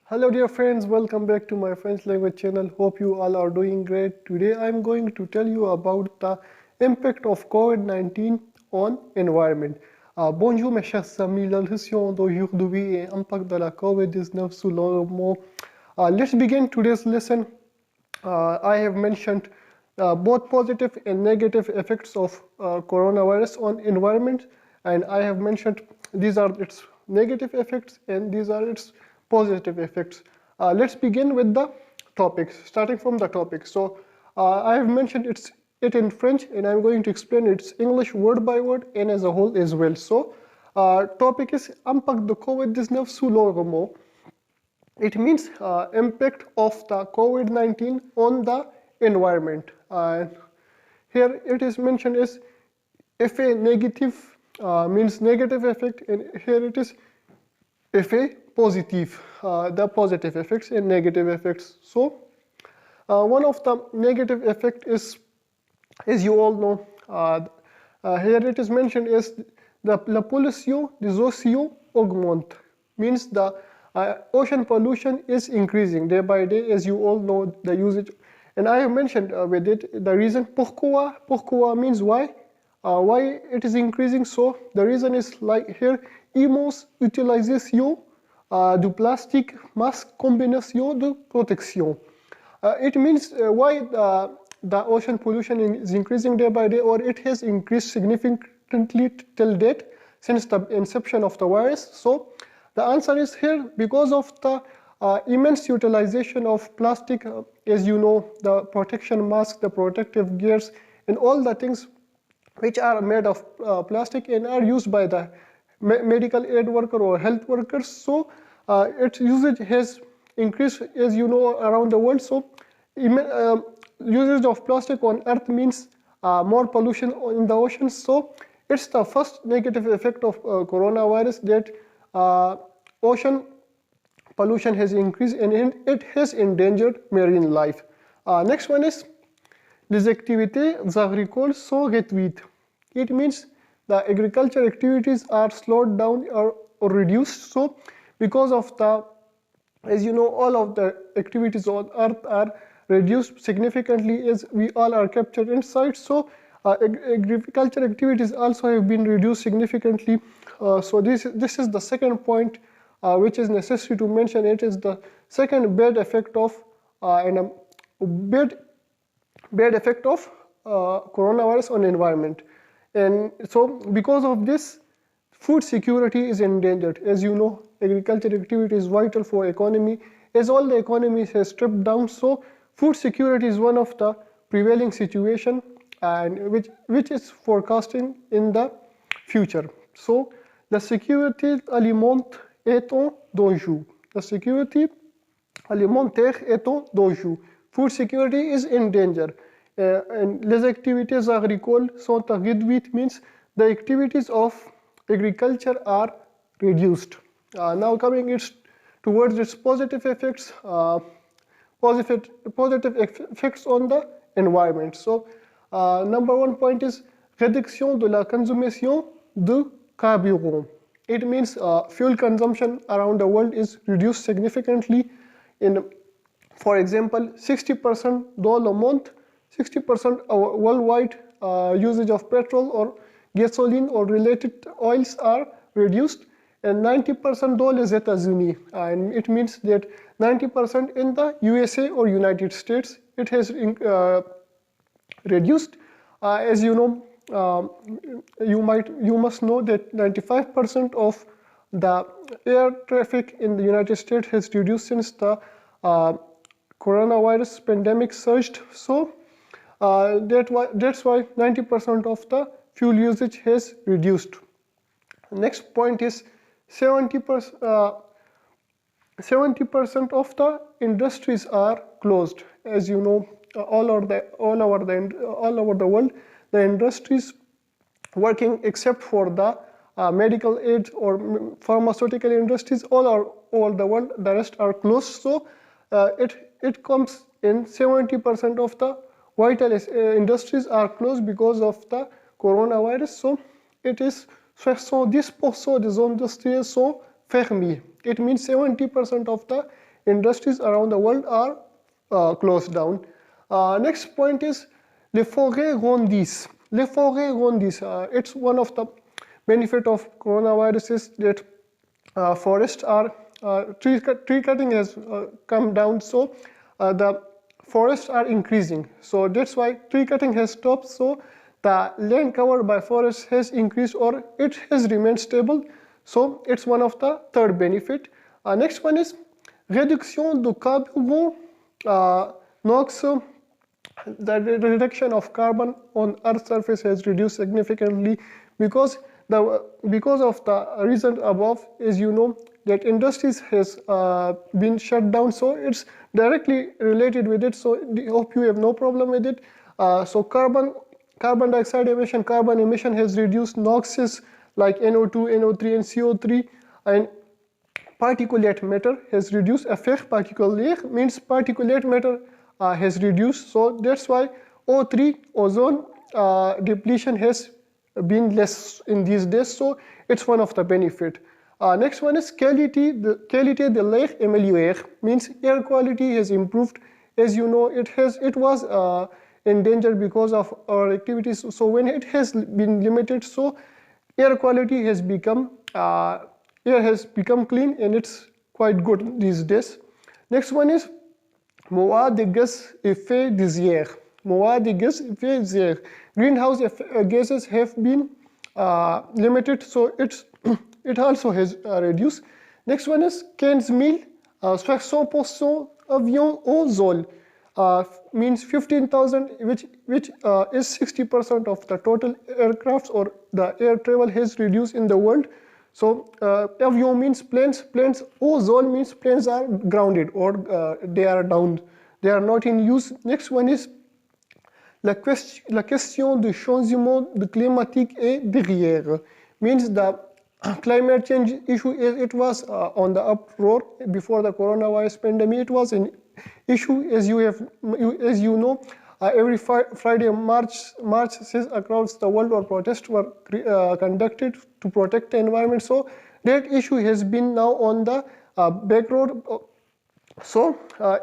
Hello dear friends, welcome back to my French language channel. Hope you all are doing great. Today I'm going to tell you about the impact of COVID-19 on environment. Bonjour mes chers amis, la leçon d'aujourd'hui est impact de la COVID-19 sur l'environnement. Let's begin today's lesson. I have mentioned both positive and negative effects of coronavirus on environment, and I have mentioned these are its negative effects and these are its positive effects. Let's begin with the topics, starting from the topic. So I have mentioned it in French, and I'm going to explain its English word by word and as a whole as well. So topic is impact de COVID-19 sur l'environnement. It means impact of the COVID-19 on the environment. Here it is mentioned as effet negative, means negative effect, and here it is effet positive, the positive effects and negative effects. So one of the negative effect is, as you all know, here it is mentioned as la pollution des océans augmente, means the ocean pollution is increasing day by day, as you all know the usage. And I have mentioned with it the reason. Pourquoi means why it is increasing. So the reason is like here, immense utilisation du plastique, masse combination de protection. It means why the ocean pollution is increasing day by day, or it has increased significantly till date since the inception of the virus. So the answer is here because of the immense utilization of plastic, as you know, the protection mask, the protective gears, and all the things which are made of plastic and are used by the medical aid worker or health workers. So its usage has increased, as you know, around the world. So usage of plastic on earth means more pollution in the oceans. So it's the first negative effect of coronavirus, that ocean pollution has increased and it has endangered marine life. Next one is les activités agricoles sont réduites. It means the agriculture activities are slowed down or reduced. So because of the, as you know, all of the activities on earth are reduced significantly as we all are captured inside. So agriculture activities also have been reduced significantly. So this is the second point which is necessary to mention. It is the second bad effect of bad effect of coronavirus on environment. And so because of this, food security is endangered. As you know, agriculture activity is vital for economy, as all the economy has stripped down. So food security is one of the prevailing situation, and which is forecasting in the future. So la sécurité alimentaire est en danger. The security alimentaire est en danger. Food security is in danger. And les activités agricoles sont réduites, means the activities of agriculture are reduced. Now coming towards its positive effects, positive effects on the environment. So number one point is réduction de la consommation de carburant. It means fuel consumption around the world is reduced significantly. For example, 60% dans le monde, 60% worldwide usage of petrol or gasoline or related oils are reduced, and 90% dans les États-Unis. And it means that 90% in the USA or United States, it has reduced. As you know, you must know that 95% of the air traffic in the United States has reduced since the coronavirus pandemic surged. So that's why 90% of the fuel usage has reduced. Next point is 70% of the industries are closed. As you know, all over the world, the industries working except for the medical aid or pharmaceutical industries, all over the world, the rest are closed. So it comes in 70% of the vital industries are closed because of the coronavirus. So it is 70% des industries sont fermées. It means 70% of the industries around the world are closed down. Next point is les forêts grandissent. Les forêts grandissent. It's one of the benefit of coronavirus is that forests are tree cutting has come down, so the forests are increasing. So that's why tree cutting has stopped. So the land covered by forests has increased or it has remained stable. So it's one of the third benefit. Next one is réduction de carbone NOx. The reduction of carbon on Earth's surface has reduced significantly because of the reason above. As you know, that industries has been shut down, so it's directly related with it. So I hope you have no problem with it. So carbon dioxide emission, carbon emission has reduced. NOxes like NO2, NO3, and CO3, and particulate matter has reduced. Effect particulate means particulate matter has reduced. So that's why O3 ozone depletion has been less in these days. So it's one of the benefit. Next one is qualité de l'air améliorée, means air quality has improved. As you know, it was endangered because of our activities. So when it has been limited, so air quality has become clean, and it's quite good these days. Next one is mois de gaz effet de serre. Mois de gaz effet de serre. Greenhouse gases have been limited, so it also has reduced. Next one is 15,000 60% avions au sol. Means 15,000, which is 60% of the total aircrafts or the air travel has reduced in the world. So avion means planes. Au sol means planes are grounded or they are down. They are not in use. Next one is la question du changement climatique est derrière. Means the climate change issue, it was on the uproar before the coronavirus pandemic. It was an issue, as you know, every Friday marches across the world or protests were conducted to protect the environment. So that issue has been now on the back road. So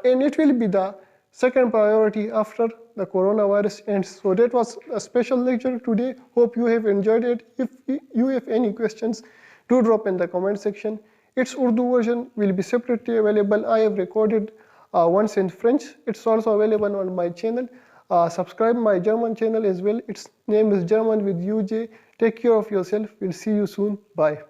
and it will be the second priority after the coronavirus ends. So that was a special lecture today. Hope you have enjoyed it. If you have any questions, do drop in the comment section. Its Urdu version will be separately available. I have recorded once in French. It's also available on my channel. Subscribe my German channel as well. Its name is German with UJ. Take care of yourself. We'll see you soon. Bye.